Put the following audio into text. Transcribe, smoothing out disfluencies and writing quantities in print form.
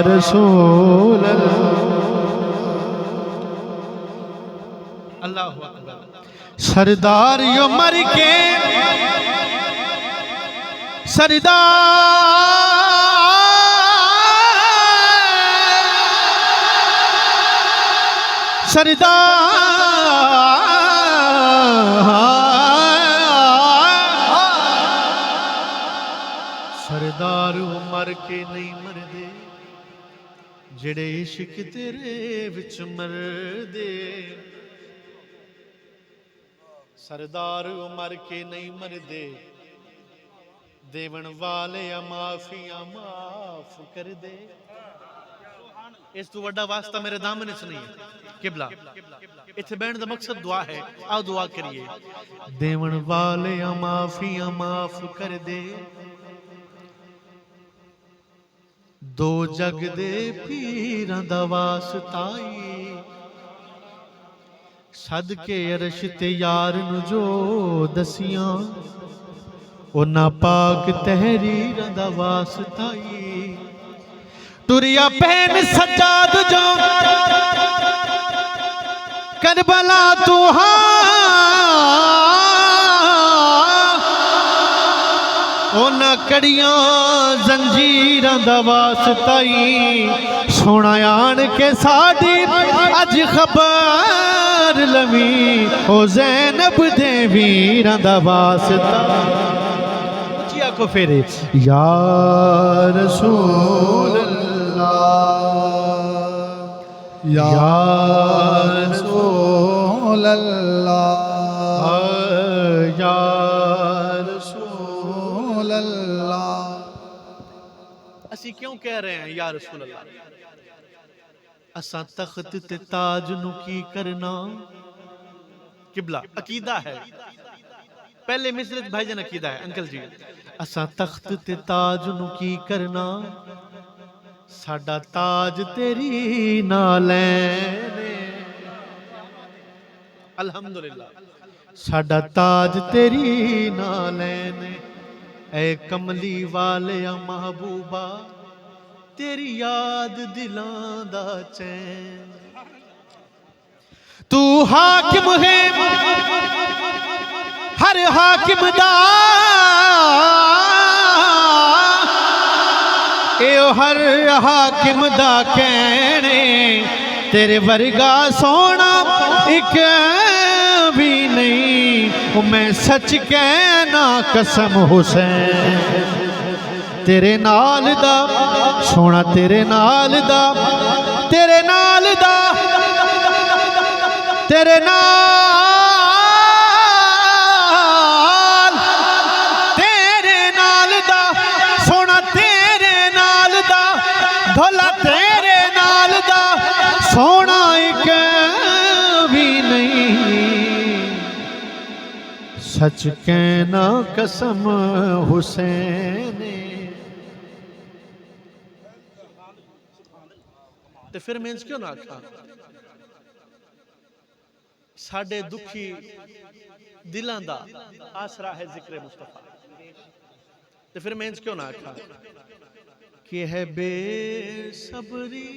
रसूल अल्लाह अकबर। सरदार उमर के सरदार उमर के नहीं मरदे जेड़े इश्क तेरे विच मरदे। सरदार उमर के नहीं मरदे देवन वाले माफिया माफ कर दे। इस तू वड्डा वास्ता मेरे दामन च नहीं है किबला। इत्थे बैठने का मकसद दुआ है। आओ दुआ करिए। देवन वाले माफिया माफ कर दे। दो जग दे पीरां दा वास्ताई सदके अरश ते यार नु जो दसियां उन्हां पाक तहरीरां दा वास्ताई टुरिया पहन सजाद जो करबला तू उन्हां कड़ियां जंजीरां दा वास्ताई सोना आन के साडी अज खबर लवी ओ ज़ैनब दे वीरां दा वास्ता। उचिया को फेरे या रसूल अल्लाह या रसूल अल्लाह या रसूल अल्लाह। असी क्यों कह रहे हैं या रसूल अल्लाह? असा तख्त ते ताज नु की करना किबला अकीदा है। पहले मिसरत भाईजान अकीदा है अंकल जी। असा तख्त ते ताज नु की करना साडा ताज तेरी नाले ने। अल्हम्दुलिल्लाह साडा ताज तेरी नाले ने। ऐ कमली वाले महबूबा तेरी याद दिलां दा चैन। तू हाकिम है हर हाकिम दा ए हर हाकिम दा कहने तेरे वर्गा सोना एक भी नहीं। मैं सच कहना कसम हुसैन तेरे नाल दा सोना तेरे नाल दा तेरे नाल दा तेरे नाल तेरे नाल दा सोना तेरे नाल दा भोला तेरे नाल दा सोना एक भी नहीं। सच कहना कसम हुसैन। ते फिर मैं क्यों ना आखा साडे दुखी दिलां दा आसरा है जिक्र मुस्तफा। ते फिर मैं क्यों ना आखा कि है बेसब्री।